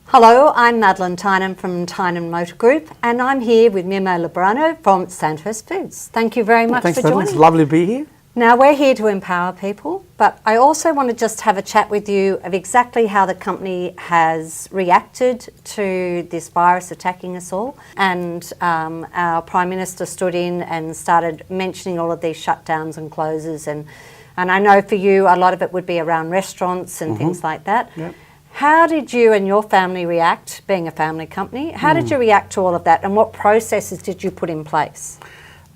Hello, I'm Madeline Tynan from Tynan Motor Group, and I'm here with Mimmo Lubrano from Sandhurst Foods. Thank you very much Thanks, for Madeline. joining. It's lovely to be here. Now, we're here to empower people, but I also want to just have a chat with you of exactly how the company has reacted to this virus attacking us all. And our Prime Minister stood in and started mentioning all of these shutdowns and closes. And I know for you, a lot of it would be around restaurants and things like that. Yep. How did you and your family react, being a family company? How did you react to all of that, and what processes did you put in place?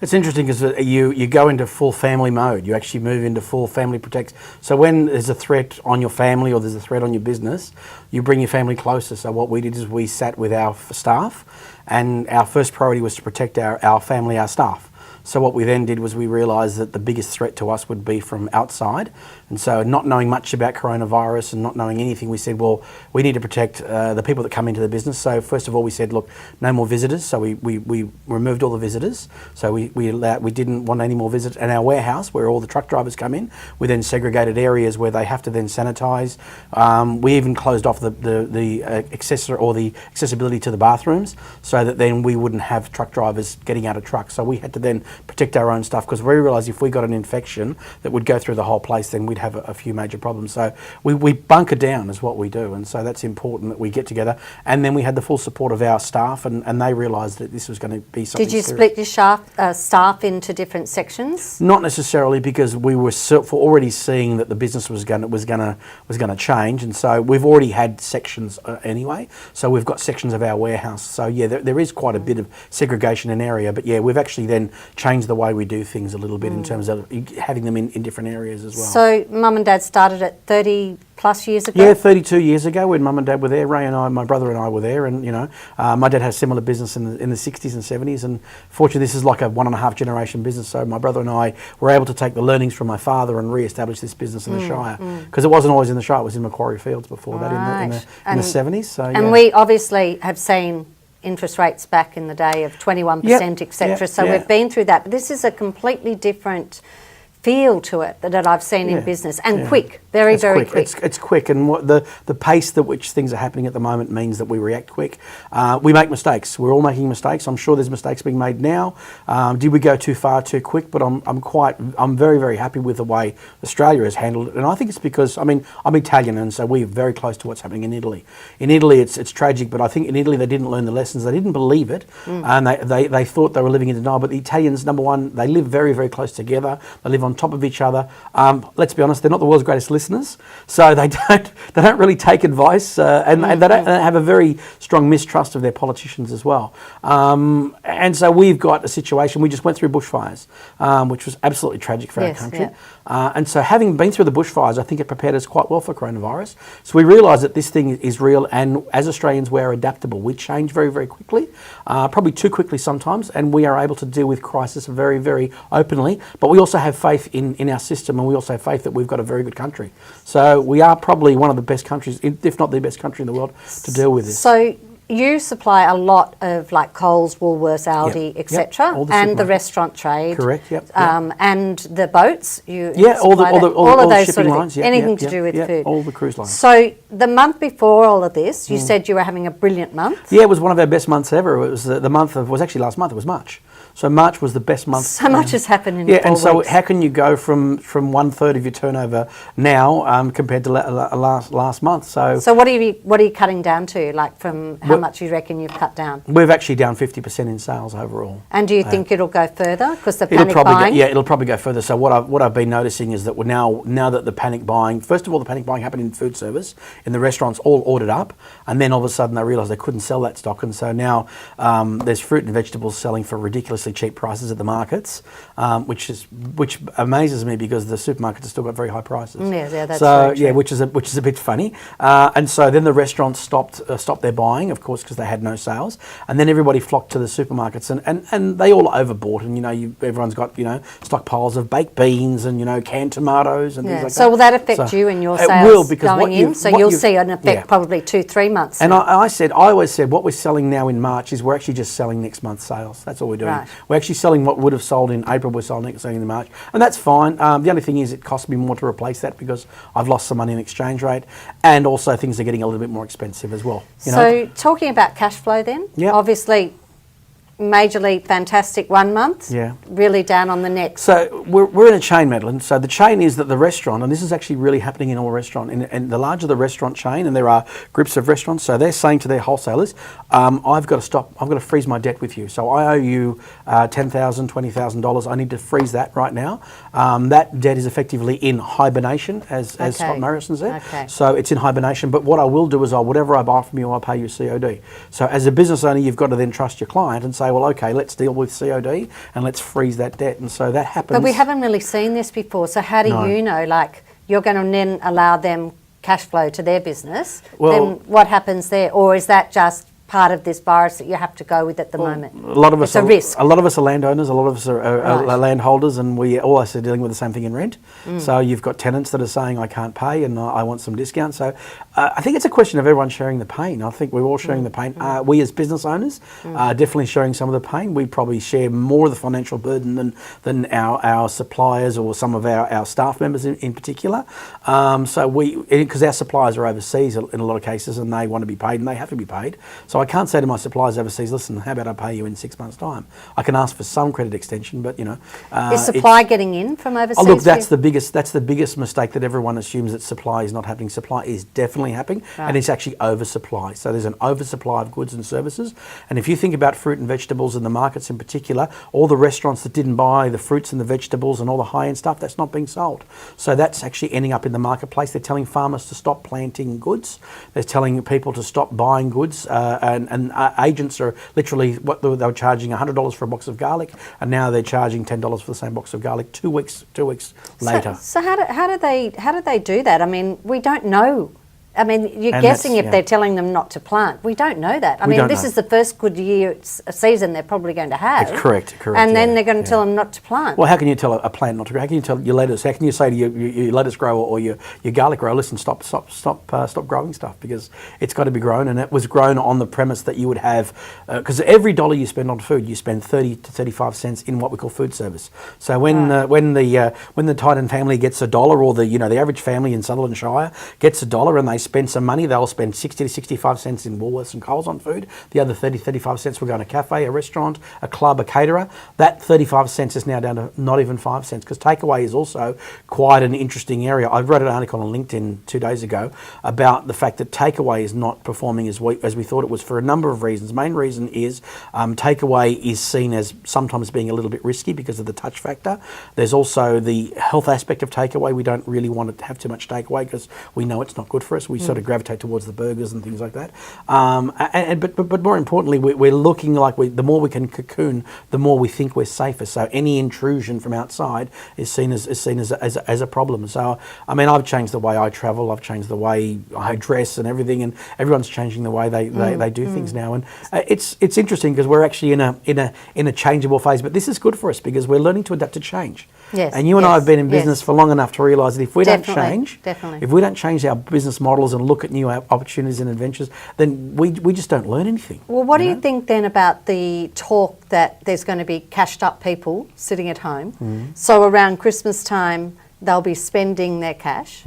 It's interesting because you go into full family mode. You actually move into full family protect. So when there's a threat on your family or there's a threat on your business, you bring your family closer. So what we did is we sat with our staff, and our first priority was to protect our family, our staff. So what we then did was we realised that the biggest threat to us would be from outside. And so not knowing much about coronavirus and not knowing anything, we said, well, we need to protect the people that come into the business. So first of all, we said, look, no more visitors. So we removed all the visitors. So we didn't want any more visitors. And our warehouse, where all the truck drivers come in, we then segregated areas where they have to then sanitise. We even closed off the accessibility to the bathrooms so that then we wouldn't have truck drivers getting out of trucks. So we had to then protect our own stuff, because we realised if we got an infection that would go through the whole place, then we'd have a few major problems. So we bunker down is what we do, and so that's important that we get together. And then we had the full support of our staff, and they realised that this was going to be something Did you serious. split your staff into different sections? Not necessarily, because we were already seeing that the business was going to change, and so we've already had sections anyway. So we've got sections of our warehouse. So yeah, there is quite a bit of segregation in area, but yeah, we've actually then changed the way we do things a little bit in terms of having them in different areas as well. So Mum and Dad started it 30 plus years ago? Yeah, 32 years ago when Mum and Dad were there. Ray and I, my brother and I were there, and my dad had a similar business in the 60s and 70s, and fortunately this is like a 1.5 generation business. So my brother and I were able to take the learnings from my father and re-establish this business in the Shire, because it wasn't always in the Shire, it was in Macquarie Fields before that in the 70s. So, and we obviously have seen interest rates back in the day of 21%, etc. So we've been through that. But this is a completely different feel to it that I've seen in business, and quick, very quick. It's quick, and what the pace at which things are happening at the moment means that we react quick. We make mistakes. We're all making mistakes. I'm sure there's mistakes being made now. Did we go too far too quick? But I'm very, very happy with the way Australia has handled it, and I think it's because I'm Italian, and so we're very close to what's happening in Italy. In Italy, it's tragic, but I think in Italy they didn't learn the lessons. They didn't believe it, and they thought they were living in denial. But the Italians, number one, they live very, very close together. They live on top of each other. Let's be honest, they're not the world's greatest listeners, so they don't really take advice, and they don't have a very strong mistrust of their politicians as well. And so we've got a situation. We just went through bushfires, which was absolutely tragic for our country. And so having been through the bushfires, I think it prepared us quite well for coronavirus. So we realised that this thing is real, and as Australians, we're adaptable. We change very, very quickly, probably too quickly sometimes, and we are able to deal with crisis very, very openly. But we also have faith in our system, and we also have faith that we've got a very good country. So we are probably one of the best countries, if not the best country in the world, to deal with this. So you supply a lot of like Coles, Woolworths, Aldi, etc., and the restaurant trade. Correct. And the boats. All of those shipping sort of lines. things. Anything to do with food. All the cruise lines. So the month before all of this, you said you were having a brilliant month. Yeah, it was one of our best months ever. It was the month of, was actually last month. It was March. So March was the best month. So much has happened in 4 weeks. And so how can you go from 1/3 of your turnover now compared to last month? So what are you cutting down to? Like from how much you reckon you've cut down? We've actually down 50% in sales overall. And do you think it'll go further because the panic buying? It'll probably go further. So what I've been noticing is that now that the panic buying, first of all, the panic buying happened in food service, in the restaurants all ordered up, and then all of a sudden they realised they couldn't sell that stock, and so now there's fruit and vegetables selling for ridiculously cheap prices at the markets, which amazes me because the supermarkets have still got very high prices. That's so true. which is a bit funny. And so then the restauants stopped their buying, of course, because they had no sales, and then everybody flocked to the supermarkets, and they all overbought, and everyone's got stockpiles of baked beans and canned tomatoes and things like that. So will that affect you and your sales? It will, because going in? So you'll see an effect probably 2-3 months. And I always said what we're selling now in March is we're actually just selling next month's sales. That's all we're doing. Right. We're actually selling what would have sold in April, we're selling in March. And that's fine. The only thing is it costs me more to replace that because I've lost some money in exchange rate, and also things are getting a little bit more expensive as well. So talking about cash flow then, obviously majorly fantastic 1 month, really down on the next. So we're in a chain, Madeline. So the chain is that the restaurant, and this is actually really happening in all restaurants, and the larger the restaurant chain, and there are groups of restaurants, so they're saying to their wholesalers, I've got to stop, I've got to freeze my debt with you. So I owe you $10,000, $20,000. I need to freeze that right now. That debt is effectively in hibernation, as Scott Morrison said. Okay. So it's in hibernation, but what I will do is whatever I buy from you, I'll pay you COD. So as a business owner, you've got to then trust your client and say, well, okay, let's deal with COD and let's freeze that debt. And so that happens. But we haven't really seen this before. So how do you know, like, you're going to then allow them cash flow to their business? Well, then what happens there? Or is that just part of this virus that you have to go with at the moment? A lot of us it's a risk. A lot of us are landowners, a lot of us are landholders, and we all are dealing with the same thing in rent. So you've got tenants that are saying, I can't pay and I want some discount. So I think it's a question of everyone sharing the pain. I think we're all sharing the pain. We as business owners are definitely sharing some of the pain. We probably share more of the financial burden than our suppliers or some of our staff members in particular. Because our suppliers are overseas in a lot of cases, and they want to be paid and they have to be paid. So I can't say to my suppliers overseas, listen, how about I pay you in 6 months' time? I can ask for some credit extension, but is supply getting in from overseas? Oh, look, that's the biggest mistake that everyone assumes, that supply is not happening. Supply is definitely happening, and it's actually oversupply. So there's an oversupply of goods and services. And if you think about fruit and vegetables in the markets in particular, all the restaurants that didn't buy the fruits and the vegetables and all the high-end stuff, that's not being sold. So that's actually ending up in the marketplace. They're telling farmers to stop planting goods. They're telling people to stop buying goods. And agents are literally, what they were charging $100 for a box of garlic, and now they're charging $10 for the same box of garlic 2 weeks later. So how do they do that? I mean, we don't know. I mean, you're guessing if they're telling them not to plant. We don't know that. I mean, this is the first good season they're probably going to have. It's correct. And then they're going to tell them not to plant. Well, how can you tell a plant not to grow? How can you tell your lettuce? How can you say to your lettuce grower or your garlic grower, listen, stop growing stuff, because it's got to be grown, and it was grown on the premise that you would have, because every dollar you spend on food, you spend 30 to 35 cents in what we call food service. So when the Tynan family gets $1, or the average family in Sutherland Shire gets $1, and they spend some money, they'll spend 60 to 65 cents in Woolworths and Coles on food. The other 30, 35 cents will go in a cafe, a restaurant, a club, a caterer. That 35 cents is now down to not even 5 cents, because takeaway is also quite an interesting area. I wrote an article on LinkedIn 2 days ago about the fact that takeaway is not performing as we thought it was, for a number of reasons. Main reason is takeaway is seen as sometimes being a little bit risky because of the touch factor. There's also the health aspect of takeaway. We don't really want to have too much takeaway because we know it's not good for us. We sort of gravitate towards the burgers and things like that. But more importantly, we're looking like the more we can cocoon, the more we think we're safer. So any intrusion from outside is seen as a problem. So I mean, I've changed the way I travel. I've changed the way I dress and everything, and everyone's changing the way they do things now. And it's interesting because we're actually in a changeable phase. But this is good for us because we're learning to adapt to change. Yes, and you and I have been in business for long enough to realise that if we don't change, if we don't change our business models and look at new opportunities and adventures, then we just don't learn anything. Well, what do you think then about the talk that there's going to be cashed up people sitting at home? So around Christmas time, they'll be spending their cash.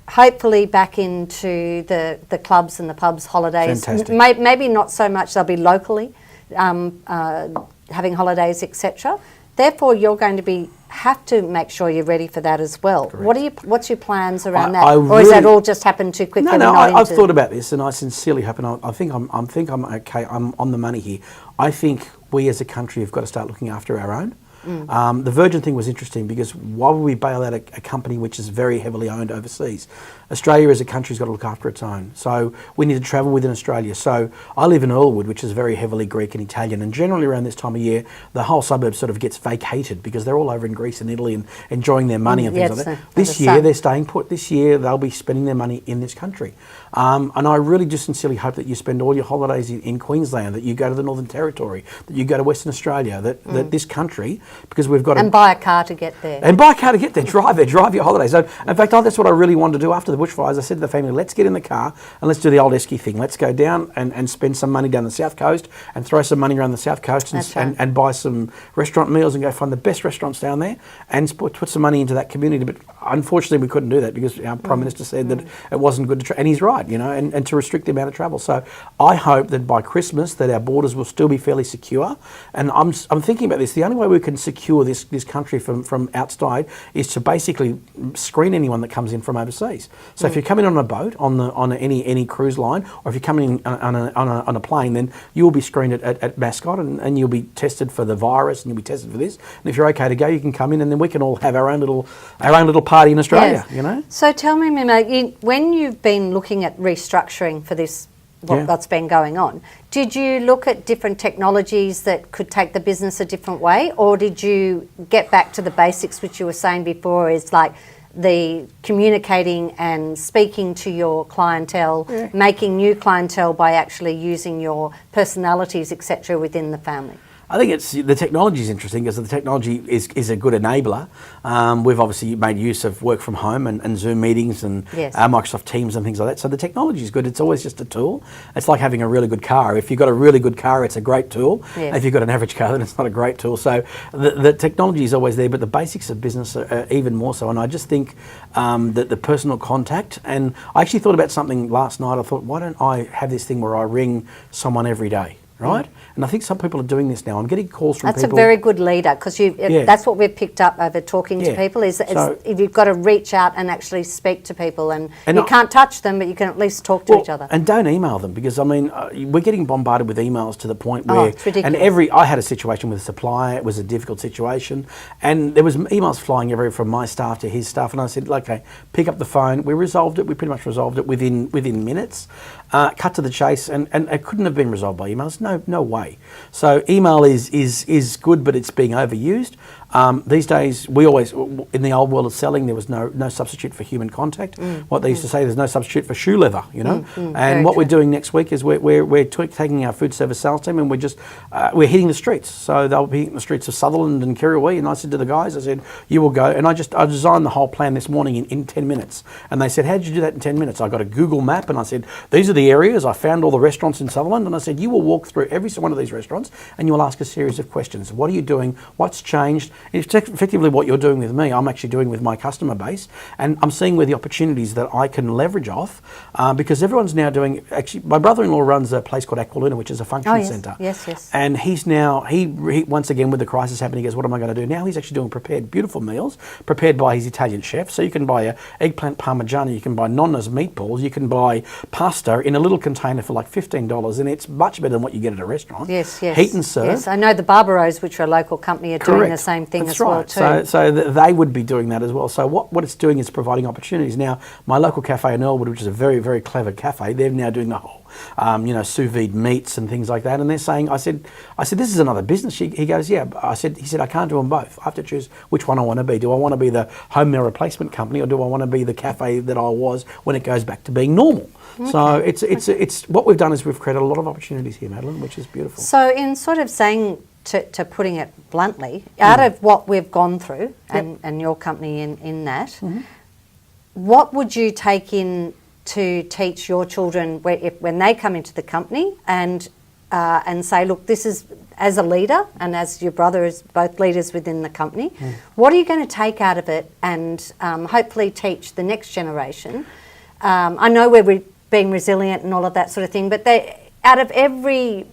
Hopefully back into the clubs and the pubs, holidays. Fantastic. Maybe not so much, they'll be locally having holidays, etc. Therefore, you're going to have to make sure you're ready for that as well. Correct. What's your plans around that, or is that all just happened too quickly? No, I've thought about this, and I sincerely hope, and I think I'm okay. I'm on the money here. I think we as a country have got to start looking after our own. The Virgin thing was interesting because why would we bail out a company which is very heavily owned overseas? Australia as a country has got to look after its own. So we need to travel within Australia. So I live in Earlwood, which is very heavily Greek and Italian, and generally around this time of year, the whole suburb sort of gets vacated because they're all over in Greece and Italy and enjoying their money and things like that. This year they're staying put. This year they'll be spending their money in this country. And I really just sincerely hope that you spend all your holidays in Queensland, that you go to the Northern Territory, that you go to Western Australia, that this country because we've got to... And buy a car to get there. And buy a car to get there, drive your holiday. So, in fact, that's what I really wanted to do after the bushfires. I said to the family, let's get in the car and let's do the old Esky thing. Let's go down and spend some money down the south coast and throw some money around the south coast and buy some restaurant meals and go find the best restaurants down there and put some money into that community. But unfortunately, we couldn't do that because our Prime Minister said that it wasn't good to and he's right, and to restrict the amount of travel. So I hope that by Christmas that our borders will still be fairly secure. And I'm thinking about this. The only way we can secure this country from outside is to basically screen anyone that comes in from overseas. So if you're coming on a boat on any cruise line, or if you're coming in on a plane, then you will be screened at Mascot and you'll be tested for the virus and you'll be tested for this. And if you're okay to go, you can come in and then we can all have our own little party in Australia. Yes. So tell me, Mimmo, when you've been looking at restructuring for this, what's been going on, did you look at different technologies that could take the business a different way, or did you get back to the basics, which you were saying before, is like the communicating and speaking to your clientele, making new clientele by actually using your personalities, etc., within the family? I think the technology is interesting because the technology is a good enabler. We've obviously made use of work from home and Zoom meetings and Microsoft Teams and things like that. So the technology is good. It's always just a tool. It's like having a really good car. If you've got a really good car, it's a great tool. Yes. If you've got an average car, then it's not a great tool. So the technology is always there, but the basics of business are even more so. And I just think that the personal contact, and I actually thought about something last night. I thought, why don't I have this thing where I ring someone every day? Right? And I think some people are doing this now. I'm getting calls from people. That's a very good leader, because that's what we've picked up over talking to people, is you've got to reach out and actually speak to people, and you can't touch them, but you can at least talk to each other. And don't email them, because, I mean, we're getting bombarded with emails to the point where... it's ridiculous. And I had a situation with a supplier. It was a difficult situation. And there was emails flying everywhere from my staff to his staff. And I said, okay, pick up the phone. We resolved it. We pretty much resolved it within minutes. Cut to the chase. And it couldn't have been resolved by emails. No way. So email is good, but it's being overused. These days, we always, in the old world of selling, there was no substitute for human contact. What they used to say, there's no substitute for shoe leather, And what we're doing next week is we're taking our food service sales team and we're hitting the streets. So they'll be hitting the streets of Sutherland and Kirrawee. And I said to the guys, I said, you will go. And I designed the whole plan this morning in 10 minutes. And they said, how did you do that in 10 minutes? I got a Google map and I said, these are the areas. I found all the restaurants in Sutherland. And I said, you will walk through every one of these restaurants and you will ask a series of questions. What are you doing? What's changed? It's effectively what you're doing with me, I'm actually doing with my customer base, and I'm seeing where the opportunities that I can leverage off, because everyone's now doing, actually, my brother-in-law runs a place called Aquiluna, which is a function centre. Yes. And he's now, he once again, with the crisis happening, he goes, what am I going to do? Now he's actually doing prepared, beautiful meals, prepared by his Italian chef. So you can buy a eggplant parmigiana, you can buy nonna's meatballs, you can buy pasta in a little container for like $15, and it's much better than what you get at a restaurant. Yes. Heat and serve. Yes, I know the Barbaros, which are a local company, are doing the same thing as well too. So they would be doing that as well. So what it's doing is providing opportunities. Now, my local cafe in Elwood, which is a very, very clever cafe, they're now doing the whole, sous vide meats and things like that. And they're saying, I said, this is another business. He goes, yeah. He said, I can't do them both. I have to choose which one I want to be. Do I want to be the home meal replacement company, or do I want to be the cafe that I was when it goes back to being normal? Okay. So it's what we've done is we've created a lot of opportunities here, Madeline, which is beautiful. So in sort of saying, to putting it bluntly, out of what we've gone through and your company in that, what would you take in to teach your children when they come into the company and say, look, this is, as a leader and as your brother is both leaders within the company, what are you going to take out of it and hopefully teach the next generation? I know we're being resilient and all of that sort of thing, but out of every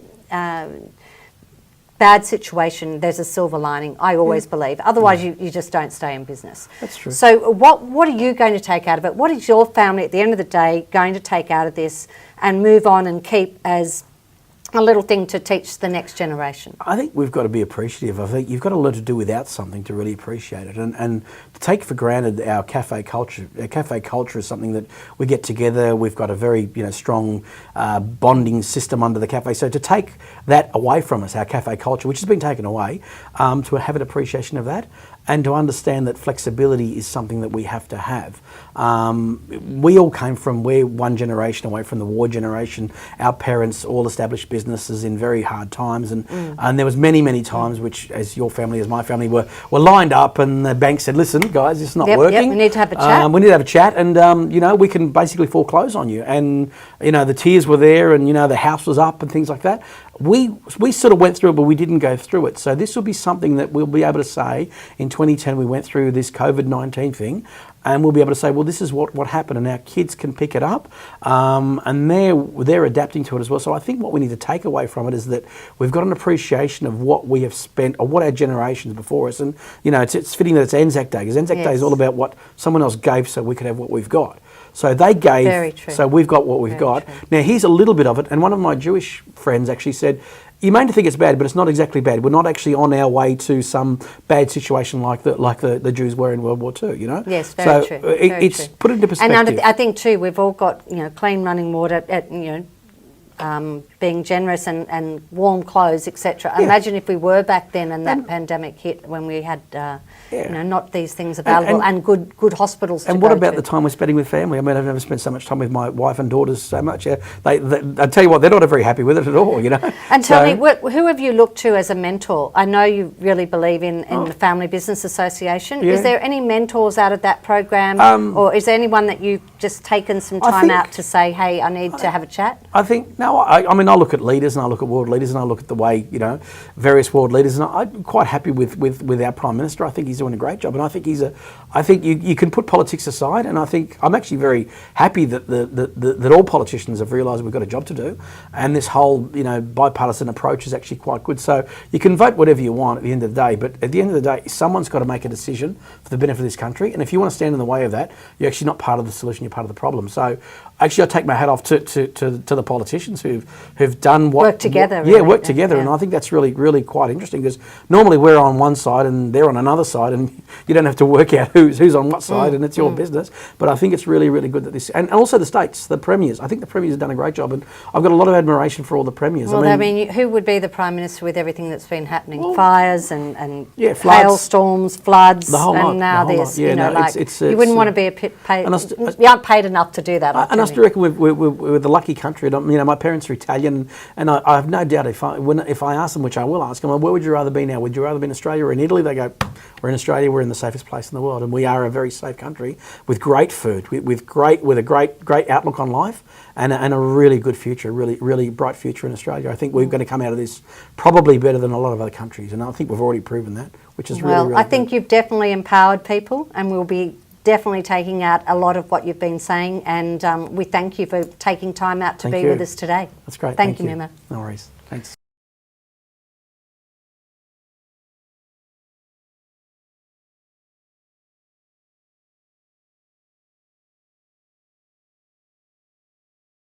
bad situation, there's a silver lining, I always believe. Otherwise, you just don't stay in business. That's true. So what are you going to take out of it? What is your family, at the end of the day, going to take out of this and move on and keep as a little thing to teach the next generation? I think we've got to be appreciative. I think you've got to learn to do without something to really appreciate it. And to take for granted our cafe culture. Our cafe culture is something that we get together. We've got a very strong bonding system under the cafe. So to take that away from us, our cafe culture, which has been taken away, to have an appreciation of that, and to understand that flexibility is something that we have to have. We all came from, we're one generation away from the war generation. Our parents all established businesses in very hard times, and there was many times which, as your family, as my family, were lined up, and the bank said, listen guys, it's not working. We need to have a chat. We need to have a chat, and you know, we can basically foreclose on you. And you know, the tears were there, and you know, the house was up and things like that. We sort of went through it, but we didn't go through it. So this will be something that we'll be able to say in 2010 we went through this COVID-19 thing, and we'll be able to say, well, this is what happened, and our kids can pick it up, and they're adapting to it as well. So I think what we need to take away from it is that we've got an appreciation of what we have spent, or what our generations before us, and you know, it's fitting that it's Anzac Day, because Anzac Day is all about what someone else gave so we could have what we've got. So they gave, so we've got what we've got. Now here's a little bit of it, and one of my Jewish friends actually said, you may think it's bad, but it's not exactly bad. We're not actually on our way to some bad situation like the Jews were in World War II, you know? Yes, very true. It's put it into perspective. And I think too, we've all got, you know, clean running water, being generous and warm clothes, etc. Yeah. Imagine if we were back then and that pandemic hit when we had, you know, not these things available and good hospitals to go to. And what about the time we're spending with family? I mean, I've never spent so much time with my wife and daughters so much. Yeah. I tell you what, they're not very happy with it at all, you know. And tell me, who have you looked to as a mentor? I know you really believe in the Family Business Association. Yeah. Is there any mentors out of that program, or is there anyone that you've just taken some time out to say, hey, I need to have a chat? I think, no, I mean, I look at leaders, and I look at world leaders, and I look at the way, you know, various world leaders, and I'm quite happy with our Prime Minister. I think he's doing a great job, and I think I think you can put politics aside, and I think I'm actually very happy that that all politicians have realised we've got a job to do, and this whole, you know, bipartisan approach is actually quite good. So you can vote whatever you want at the end of the day, but at the end of the day, someone's got to make a decision for the benefit of this country, and if you want to stand in the way of that, you're actually not part of the solution, you're part of the problem. So actually, I take my hat off to the politicians who've done what work together. Work together, and I think that's really quite interesting, because normally we're on one side and they're on another side, and you don't have to work out who's on what side, and it's your business. But I think it's really good that this, and also the states, the premiers. I think the premiers have done a great job, and I've got a lot of admiration for all the premiers. Well, I mean who would be the Prime Minister with everything that's been happening? Fires and hailstorms, floods, the whole and now this. Yeah, you know, it's you wouldn't want to be paid. You aren't paid enough to do that. And I still reckon we're the lucky country. You know, my parents are Italian, and I have no doubt if I ask them, which I will ask them, where would you rather be now? Would you rather be in Australia or in Italy? They go, we're in Australia. We're in the safest place in the world, and we are a very safe country with great food, with a great outlook on life, and a really good future, really bright future in Australia. I think we're going to come out of this probably better than a lot of other countries, and I think we've already proven that, which is really I think you've definitely empowered people, and we'll be definitely taking out a lot of what you've been saying, and we thank you for taking time out to be with us today. That's great. Thank you, Mimmo. No worries. Thanks.